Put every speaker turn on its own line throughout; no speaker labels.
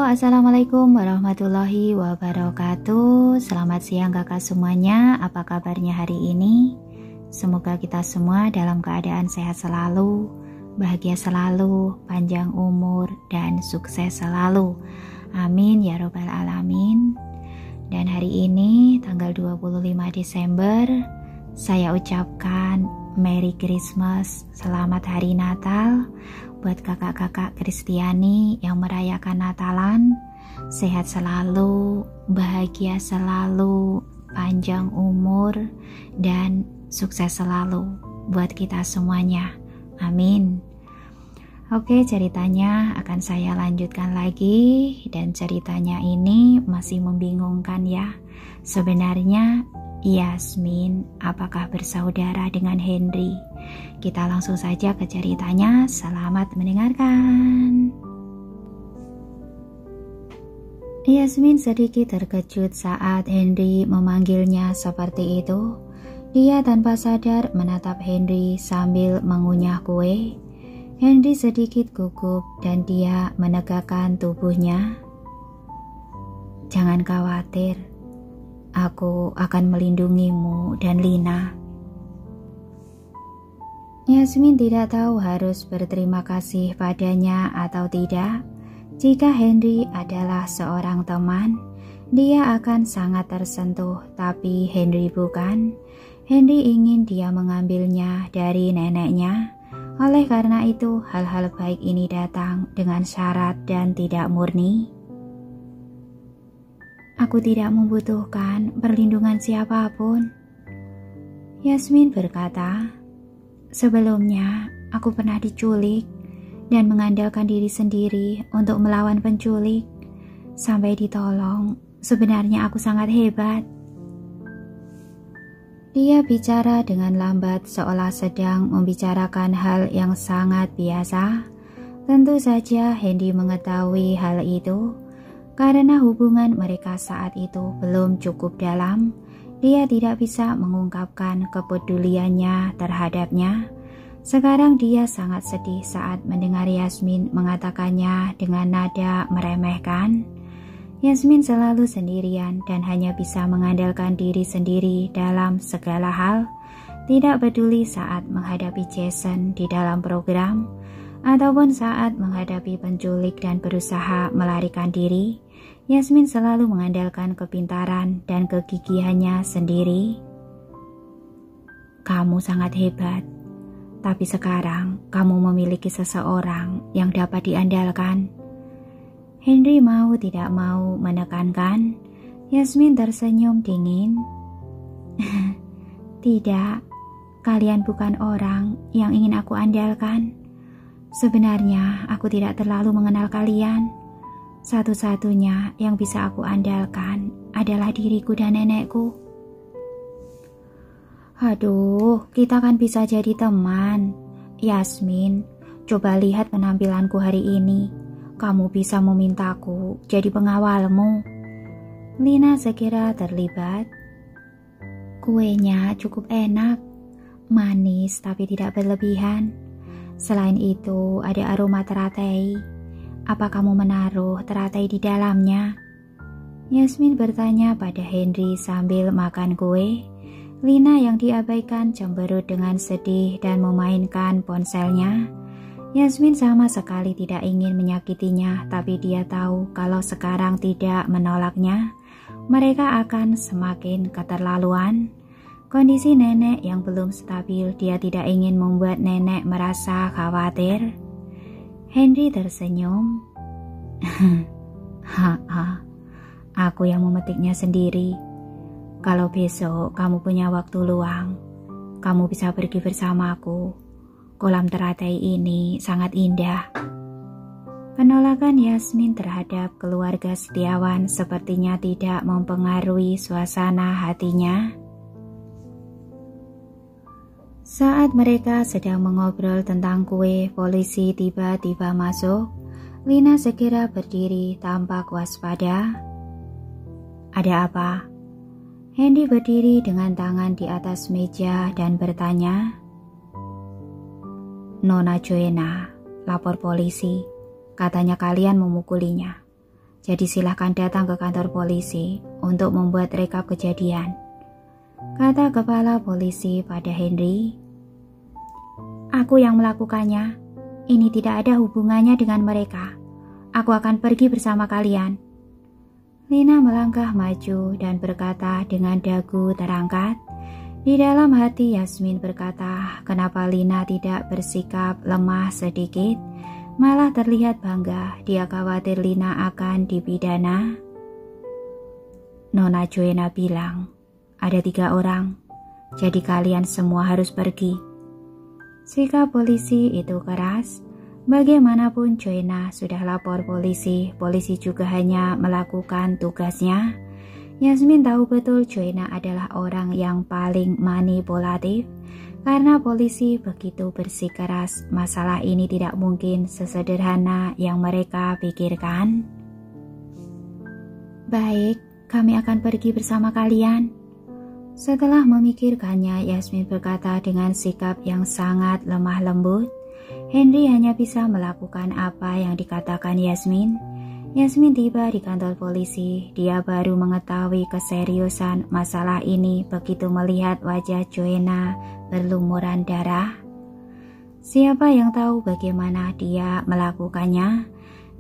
Assalamualaikum warahmatullahi wabarakatuh. Selamat siang kakak semuanya. Apa kabarnya hari ini? Semoga kita semua dalam keadaan sehat selalu, bahagia selalu, panjang umur, dan sukses selalu. Amin ya robbal alamin. Dan hari ini tanggal 25 Desember, saya ucapkan Merry Christmas, selamat Hari Natal buat kakak-kakak Kristiani yang merayakan Natalan. Sehat selalu, bahagia selalu, panjang umur, dan sukses selalu buat kita semuanya. Amin. Oke, ceritanya akan saya lanjutkan lagi, dan ceritanya ini masih membingungkan ya. Sebenarnya Yasmin apakah bersaudara dengan Henry? Kita langsung saja ke ceritanya. Selamat mendengarkan. Yasmin sedikit terkejut saat Henry memanggilnya seperti itu. Dia tanpa sadar menatap Henry sambil mengunyah kue. Henry sedikit gugup dan dia menegakkan tubuhnya. Jangan khawatir, aku akan melindungimu dan Lina. Yasmin tidak tahu harus berterima kasih padanya atau tidak. Jika Henry adalah seorang teman, dia akan sangat tersentuh, tapi Henry bukan. Henry ingin dia mengambilnya dari neneknya. Oleh karena itu, hal-hal baik ini datang dengan syarat dan tidak murni. Aku tidak membutuhkan perlindungan siapapun, Yasmin berkata. Sebelumnya, aku pernah diculik dan mengandalkan diri sendiri untuk melawan penculik. Sampai ditolong, sebenarnya aku sangat hebat. Dia bicara dengan lambat seolah sedang membicarakan hal yang sangat biasa. Tentu saja Henry mengetahui hal itu. Karena hubungan mereka saat itu belum cukup dalam, dia tidak bisa mengungkapkan kepeduliannya terhadapnya. Sekarang dia sangat sedih saat mendengar Yasmin mengatakannya dengan nada meremehkan. Yasmin selalu sendirian dan hanya bisa mengandalkan diri sendiri dalam segala hal. Tidak peduli saat menghadapi Jason di dalam program, ataupun saat menghadapi penculik dan berusaha melarikan diri. Yasmin selalu mengandalkan kepintaran dan kegigihannya sendiri. Kamu sangat hebat, tapi sekarang kamu memiliki seseorang yang dapat diandalkan. Henry mau tidak mau menekankan. Yasmin tersenyum dingin. Tidak, kalian bukan orang yang ingin aku andalkan. Sebenarnya aku tidak terlalu mengenal kalian. Satu-satunya yang bisa aku andalkan adalah diriku dan nenekku. Aduh, kita kan bisa jadi teman. Yasmin, coba lihat penampilanku hari ini. Kamu bisa memintaku jadi pengawalmu. Lina segera terlibat. Kuenya cukup enak, manis tapi tidak berlebihan. Selain itu ada aroma teratai. Apa kamu menaruh teratai di dalamnya? Yasmin bertanya pada Henry sambil makan kue. Lina yang diabaikan cemberut dengan sedih dan memainkan ponselnya. Yasmin sama sekali tidak ingin menyakitinya, tapi dia tahu kalau sekarang tidak menolaknya, mereka akan semakin keterlaluan. Kondisi nenek yang belum stabil, dia tidak ingin membuat nenek merasa khawatir. Henry tersenyum. Haha, aku yang memetiknya sendiri. Kalau besok kamu punya waktu luang, kamu bisa pergi bersamaku. Kolam teratai ini sangat indah. Penolakan Yasmin terhadap keluarga setiawan sepertinya tidak mempengaruhi suasana hatinya. Saat mereka sedang mengobrol tentang kue, polisi tiba-tiba masuk. Lina segera berdiri tampak waspada. Ada apa? Henry berdiri dengan tangan di atas meja dan bertanya. Nona Joanna lapor polisi, katanya kalian memukulinya. Jadi silahkan datang ke kantor polisi untuk membuat rekap kejadian, kata kepala polisi pada Henry. Aku yang melakukannya. Ini tidak ada hubungannya dengan mereka. Aku akan pergi bersama kalian. Lina melangkah maju dan berkata dengan dagu terangkat. Di dalam hati Yasmin berkata, kenapa Lina tidak bersikap lemah sedikit, malah terlihat bangga. Dia khawatir Lina akan dipidana. Nona Joanna bilang, ada 3 orang, jadi kalian semua harus pergi. Sikap polisi itu keras. Bagaimanapun Joanna sudah lapor polisi, polisi juga hanya melakukan tugasnya. Yasmin tahu betul Joanna adalah orang yang paling manipulatif. Karena polisi begitu bersikeras, masalah ini tidak mungkin sesederhana yang mereka pikirkan. Baik, kami akan pergi bersama kalian. Setelah memikirkannya, Yasmin berkata dengan sikap yang sangat lemah lembut. Henry hanya bisa melakukan apa yang dikatakan Yasmin. Yasmin tiba di kantor polisi. Dia baru mengetahui keseriusan masalah ini begitu melihat wajah Joanna berlumuran darah. Siapa yang tahu bagaimana dia melakukannya?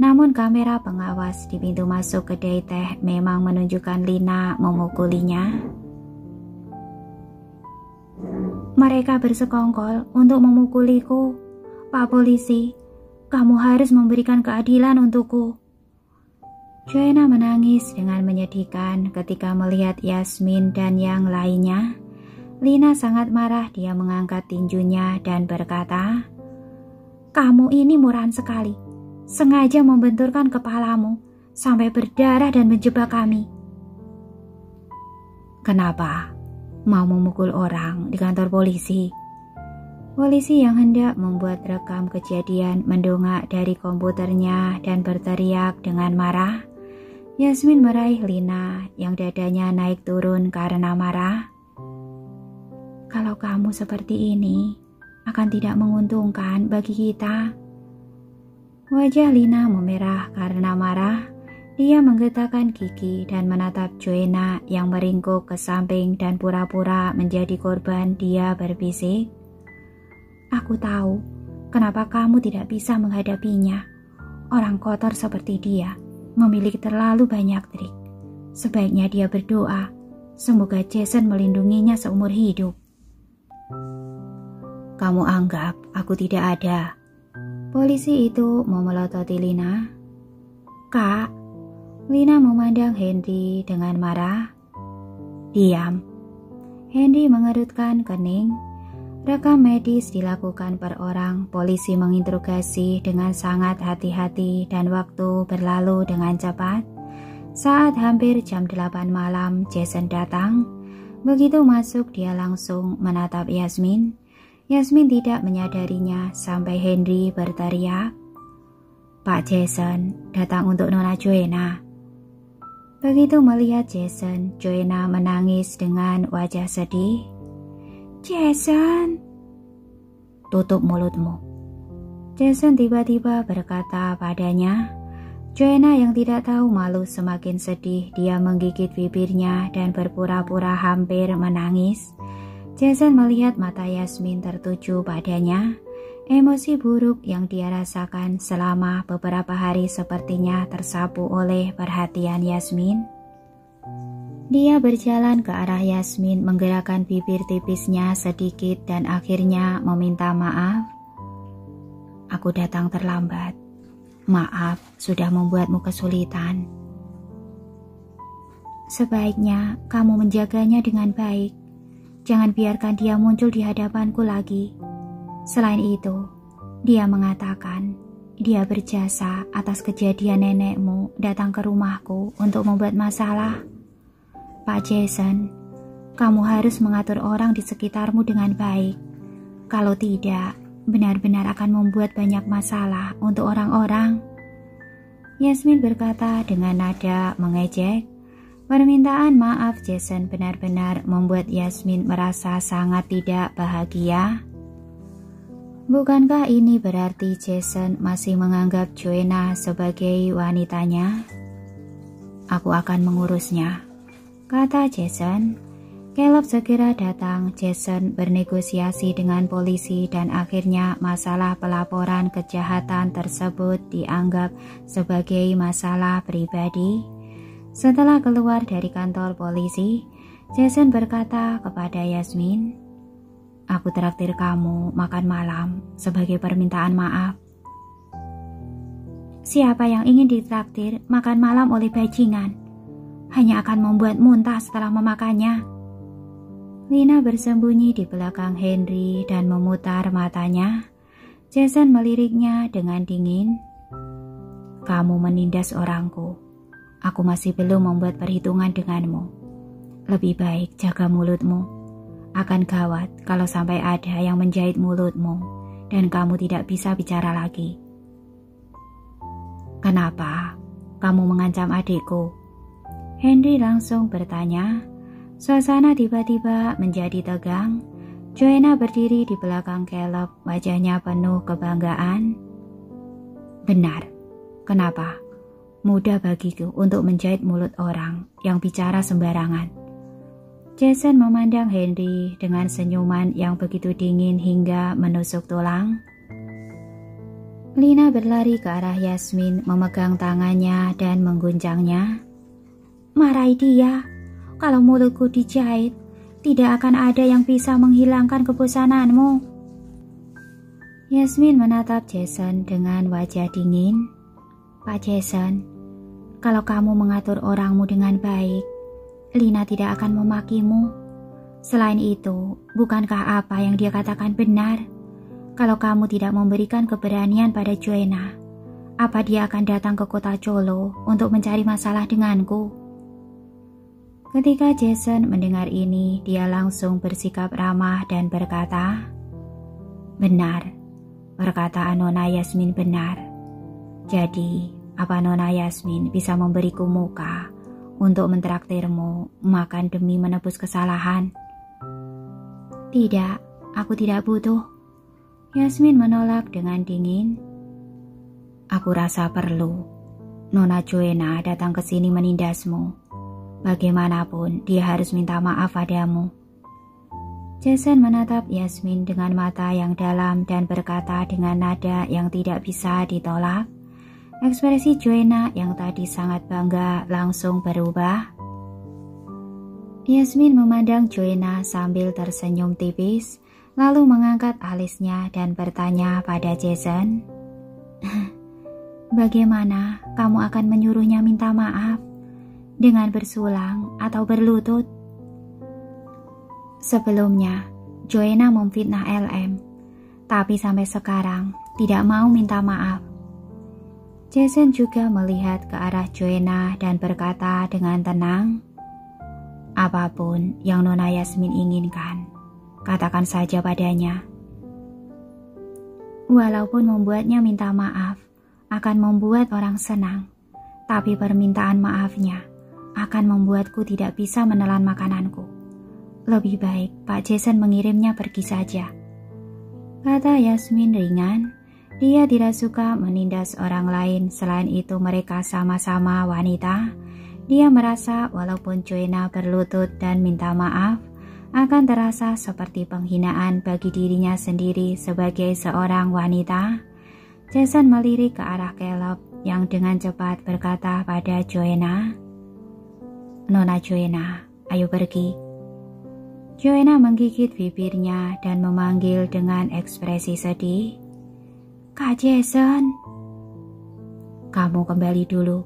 Namun kamera pengawas di pintu masuk kedai teh memang menunjukkan Lina memukulinya. Mereka bersekongkol untuk memukuliku. Pak polisi, kamu harus memberikan keadilan untukku. Joanna menangis dengan menyedihkan ketika melihat Yasmin dan yang lainnya. Lina sangat marah, dia mengangkat tinjunya dan berkata, kamu ini murahan sekali, sengaja membenturkan kepalamu sampai berdarah dan menjebak kami. Kenapa? Mau memukul orang di kantor polisi? Polisi yang hendak membuat rekam kejadian mendongak dari komputernya dan berteriak dengan marah. Yasmin meraih Lina yang dadanya naik turun karena marah. Kalau kamu seperti ini, akan tidak menguntungkan bagi kita. Wajah Lina memerah karena marah. Dia menggetakkan gigi dan menatap Joanna yang meringkuk ke samping dan pura-pura menjadi korban. Dia berbisik, aku tahu kenapa kamu tidak bisa menghadapinya. Orang kotor seperti dia memiliki terlalu banyak trik. Sebaiknya dia berdoa, semoga Jason melindunginya seumur hidup. Kamu anggap aku tidak ada? Polisi itu memelototi Lina. Kak, Lina memandang Henry dengan marah. Diam. Henry mengerutkan kening. Rekam medis dilakukan per orang. Polisi menginterogasi dengan sangat hati-hati dan waktu berlalu dengan cepat. Saat hampir jam 8 malam, Jason datang. Begitu masuk, dia langsung menatap Yasmin. Yasmin tidak menyadarinya sampai Henry berteriak, Pak Jason datang untuk Nona Joanna. Begitu melihat Jason, Joanna menangis dengan wajah sedih. Jason, tutup mulutmu. Jason tiba-tiba berkata padanya. Joanna yang tidak tahu malu semakin sedih. Dia menggigit bibirnya dan berpura-pura hampir menangis. Jason melihat mata Yasmin tertuju padanya. Emosi buruk yang dia rasakan selama beberapa hari sepertinya tersapu oleh perhatian Yasmin. Dia berjalan ke arah Yasmin, menggerakkan bibir tipisnya sedikit dan akhirnya meminta maaf. Aku datang terlambat. Maaf, sudah membuatmu kesulitan. Sebaiknya kamu menjaganya dengan baik. Jangan biarkan dia muncul di hadapanku lagi. Selain itu, dia mengatakan dia berjasa atas kejadian nenekmu datang ke rumahku untuk membuat masalah. Pak Jason, kamu harus mengatur orang di sekitarmu dengan baik. Kalau tidak, benar-benar akan membuat banyak masalah untuk orang-orang. Yasmin berkata dengan nada mengejek. Permintaan maaf Jason benar-benar membuat Yasmin merasa sangat tidak bahagia. Bukankah ini berarti Jason masih menganggap Joanna sebagai wanitanya? Aku akan mengurusnya, kata Jason. Caleb segera datang. Jason bernegosiasi dengan polisi dan akhirnya masalah pelaporan kejahatan tersebut dianggap sebagai masalah pribadi. Setelah keluar dari kantor polisi, Jason berkata kepada Yasmin, "Aku traktir kamu makan malam sebagai permintaan maaf." Siapa yang ingin ditraktir makan malam oleh bajingan? Hanya akan membuat muntah setelah memakannya. Lina bersembunyi di belakang Henry dan memutar matanya. Jason meliriknya dengan dingin. "Kamu menindas orangku. Aku masih belum membuat perhitungan denganmu. Lebih baik jaga mulutmu. Akan gawat kalau sampai ada yang menjahit mulutmu dan kamu tidak bisa bicara lagi." "Kenapa kamu mengancam adikku?" Henry langsung bertanya. Suasana tiba-tiba menjadi tegang. Joanna berdiri di belakang Caleb, wajahnya penuh kebanggaan. "Benar. Kenapa? Mudah bagiku untuk menjahit mulut orang yang bicara sembarangan." Jason memandang Henry dengan senyuman yang begitu dingin hingga menusuk tulang. Lina berlari ke arah Yasmin, memegang tangannya dan mengguncangnya. "Marahi dia. Kalau mulutku dijahit, tidak akan ada yang bisa menghilangkan kebosananmu." Yasmin menatap Jason dengan wajah dingin. "Pak Jason, kalau kamu mengatur orangmu dengan baik, Lina tidak akan memakimu. Selain itu, bukankah apa yang dia katakan benar? Kalau kamu tidak memberikan keberanian pada Joanna, apa dia akan datang ke kota Colo untuk mencari masalah denganku?" Ketika Jason mendengar ini, dia langsung bersikap ramah dan berkata, "Benar, perkataan Nona Yasmin benar. Jadi, apa Nona Yasmin bisa memberiku muka untuk mentraktirmu makan demi menebus kesalahan?" "Tidak, aku tidak butuh." Yasmin menolak dengan dingin. "Aku rasa perlu. Nona Joanna datang ke sini menindasmu. Bagaimanapun dia harus minta maaf padamu." Jason menatap Yasmin dengan mata yang dalam dan berkata dengan nada yang tidak bisa ditolak. Ekspresi Joanna yang tadi sangat bangga langsung berubah. Yasmin memandang Joanna sambil tersenyum tipis, lalu mengangkat alisnya dan bertanya pada Jason, "Bagaimana kamu akan menyuruhnya minta maaf? Dengan bersulang atau berlutut?" "Sebelumnya, Joanna memfitnah LM, tapi sampai sekarang tidak mau minta maaf." Jason juga melihat ke arah Joanna dan berkata dengan tenang, "Apapun yang Nona Yasmin inginkan, katakan saja padanya. Walaupun membuatnya minta maaf akan membuat orang senang, tapi permintaan maafnya akan membuatku tidak bisa menelan makananku. Lebih baik Pak Jason mengirimnya pergi saja," kata Yasmin ringan. Dia tidak suka menindas orang lain, selain itu mereka sama-sama wanita. Dia merasa walaupun Joanna berlutut dan minta maaf, akan terasa seperti penghinaan bagi dirinya sendiri sebagai seorang wanita. Jason melirik ke arah Caleb yang dengan cepat berkata pada Joanna, "Nona Joanna, ayo pergi." Joanna menggigit bibirnya dan memanggil dengan ekspresi sedih, "Kak Jason." "Kamu kembali dulu,"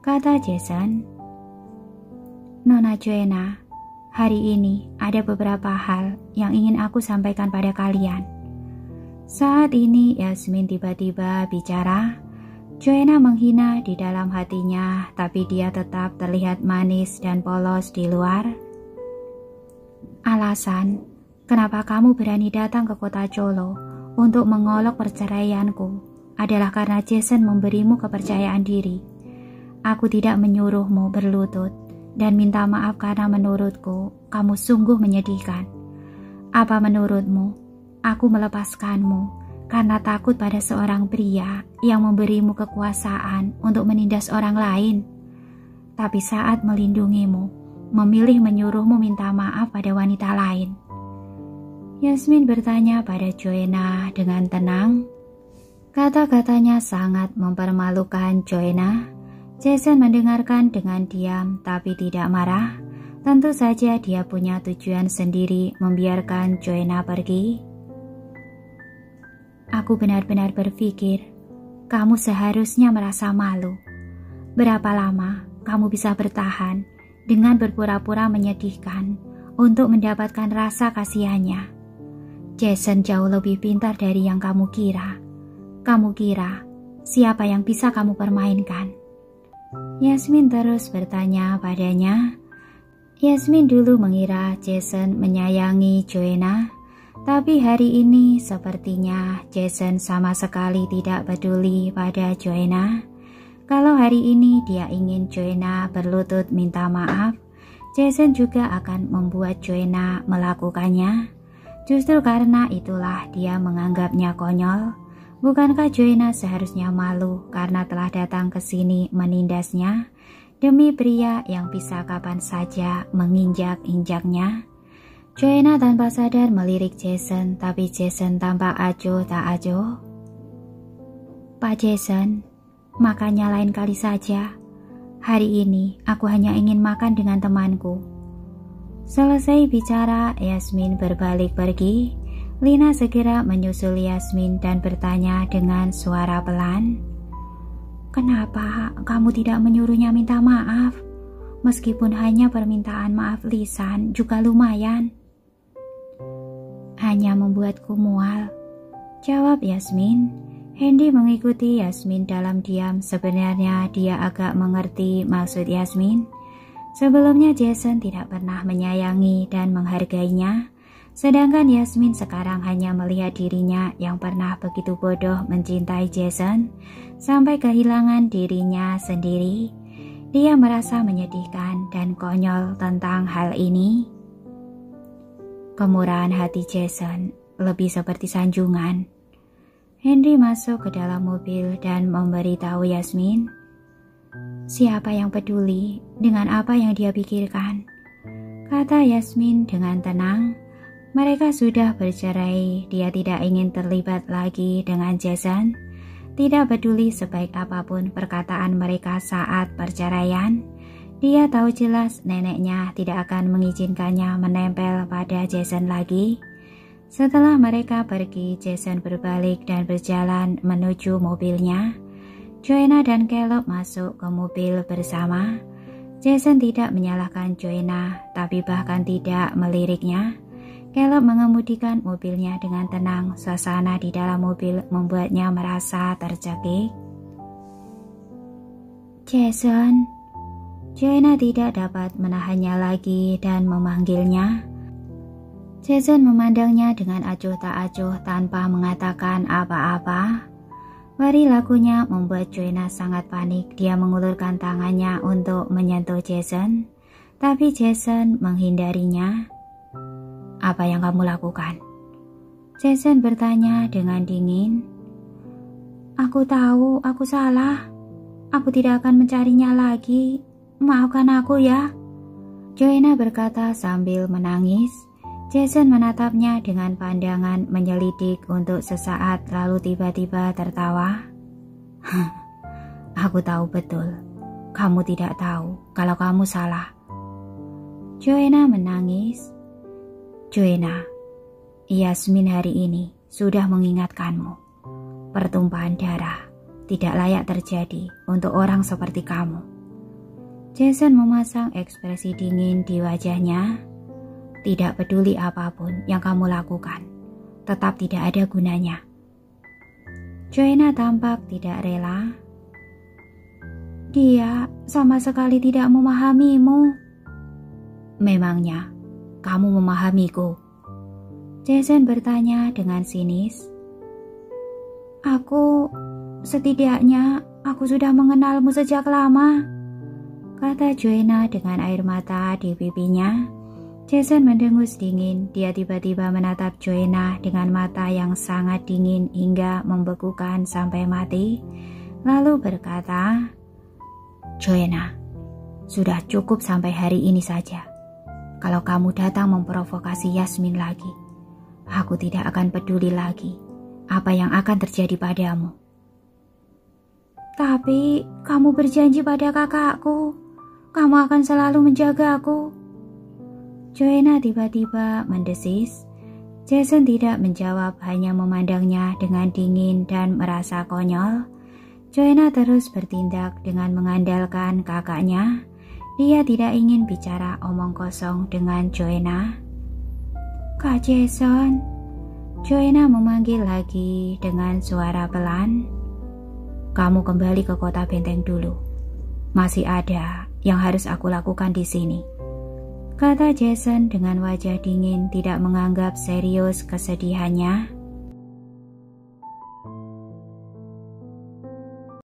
kata Jason. "Nona Joanna, hari ini ada beberapa hal yang ingin aku sampaikan pada kalian." Saat ini Yasmin tiba-tiba bicara. Joanna menghina di dalam hatinya, tapi dia tetap terlihat manis dan polos di luar. "Alasan kenapa kamu berani datang ke kota Colo untuk mengolok perceraianku adalah karena Jason memberimu kepercayaan diri. Aku tidak menyuruhmu berlutut dan minta maaf karena menurutku kamu sungguh menyedihkan. Apa menurutmu aku melepaskanmu karena takut pada seorang pria yang memberimu kekuasaan untuk menindas orang lain? tapi saat melindungimu, memilih menyuruhmu minta maaf pada wanita lain. Yasmin bertanya pada Joanna dengan tenang. Kata-katanya sangat mempermalukan Joanna. Jason mendengarkan dengan diam tapi tidak marah. Tentu saja dia punya tujuan sendiri membiarkan Joanna pergi. Aku benar-benar berpikir, kamu seharusnya merasa malu. Berapa lama kamu bisa bertahan dengan berpura-pura menyedihkan untuk mendapatkan rasa kasihannya? Jason jauh lebih pintar dari yang kamu kira. Kamu kira siapa yang bisa kamu permainkan? Yasmin terus bertanya padanya. Yasmin dulu mengira Jason menyayangi Joanna, tapi hari ini sepertinya Jason sama sekali tidak peduli pada Joanna. Kalau hari ini dia ingin Joanna berlutut minta maaf, Jason juga akan membuat Joanna melakukannya. Justru karena itulah dia menganggapnya konyol. Bukankah Joanna seharusnya malu karena telah datang ke sini menindasnya demi pria yang bisa kapan saja menginjak-injaknya? Joanna tanpa sadar melirik Jason, tapi Jason tampak acuh tak acuh. Pak Jason, makannya lain kali saja. Hari ini aku hanya ingin makan dengan temanku. Selesai bicara, Yasmin berbalik pergi. Lina segera menyusul Yasmin dan bertanya dengan suara pelan. Kenapa kamu tidak menyuruhnya minta maaf? Meskipun hanya permintaan maaf lisan juga lumayan. Hanya membuatku mual, jawab Yasmin. Hendy mengikuti Yasmin dalam diam. Sebenarnya dia agak mengerti maksud Yasmin. Sebelumnya Jason tidak pernah menyayangi dan menghargainya. Sedangkan Yasmin sekarang hanya melihat dirinya yang pernah begitu bodoh mencintai Jason sampai kehilangan dirinya sendiri. Dia merasa menyedihkan dan konyol tentang hal ini. Kemurahan hati Jason lebih seperti sanjungan. Henry masuk ke dalam mobil dan memberitahu Yasmin. Siapa yang peduli dengan apa yang dia pikirkan? Kata Yasmin dengan tenang. Mereka sudah bercerai, dia tidak ingin terlibat lagi dengan Jason. Tidak peduli sebaik apapun perkataan mereka saat perceraian. Dia tahu jelas neneknya tidak akan mengizinkannya menempel pada Jason lagi. Setelah mereka pergi, Jason berbalik dan berjalan menuju mobilnya. Joanna dan Caleb masuk ke mobil bersama. Jason tidak menyalahkan Joanna, tapi bahkan tidak meliriknya. Caleb mengemudikan mobilnya dengan tenang. Suasana di dalam mobil membuatnya merasa tercekik. Jason, Joanna tidak dapat menahannya lagi dan memanggilnya. Jason memandangnya dengan acuh tak acuh tanpa mengatakan apa-apa. Perilakunya membuat Joanna sangat panik. Dia mengulurkan tangannya untuk menyentuh Jason, tapi Jason menghindarinya. Apa yang kamu lakukan? Jason bertanya dengan dingin. Aku tahu aku salah. Aku tidak akan mencarinya lagi. Maafkan aku ya. Joanna berkata sambil menangis. Jason menatapnya dengan pandangan menyelidik untuk sesaat lalu tiba-tiba tertawa. Aku tahu betul. Kamu tidak tahu kalau kamu salah. Joanna menangis. Joanna, Yasmin hari ini sudah mengingatkanmu. Pertumpahan darah tidak layak terjadi untuk orang seperti kamu. Jason memasang ekspresi dingin di wajahnya. Tidak peduli apapun yang kamu lakukan, tetap tidak ada gunanya. Joanna tampak tidak rela. Dia sama sekali tidak memahamimu. Memangnya kamu memahamiku? Jason bertanya dengan sinis. Setidaknya aku sudah mengenalmu sejak lama, kata Joanna dengan air mata di pipinya. Jason mendengus dingin. Dia tiba-tiba menatap Joanna dengan mata yang sangat dingin hingga membekukan sampai mati. Lalu berkata, Joanna, Sudah cukup sampai hari ini saja. Kalau kamu datang memprovokasi Yasmin lagi, aku tidak akan peduli lagi apa yang akan terjadi padamu. Tapi kamu berjanji pada kakakku, kamu akan selalu menjaga aku. Joanna tiba-tiba mendesis. Jason tidak menjawab, hanya memandangnya dengan dingin dan merasa konyol. Joanna terus bertindak dengan mengandalkan kakaknya. Dia tidak ingin bicara omong kosong dengan Joanna. Kak Jason, Joanna memanggil lagi dengan suara pelan. Kamu kembali ke kota benteng dulu. Masih ada yang harus aku lakukan di sini, kata Jason dengan wajah dingin, tidak menganggap serius kesedihannya.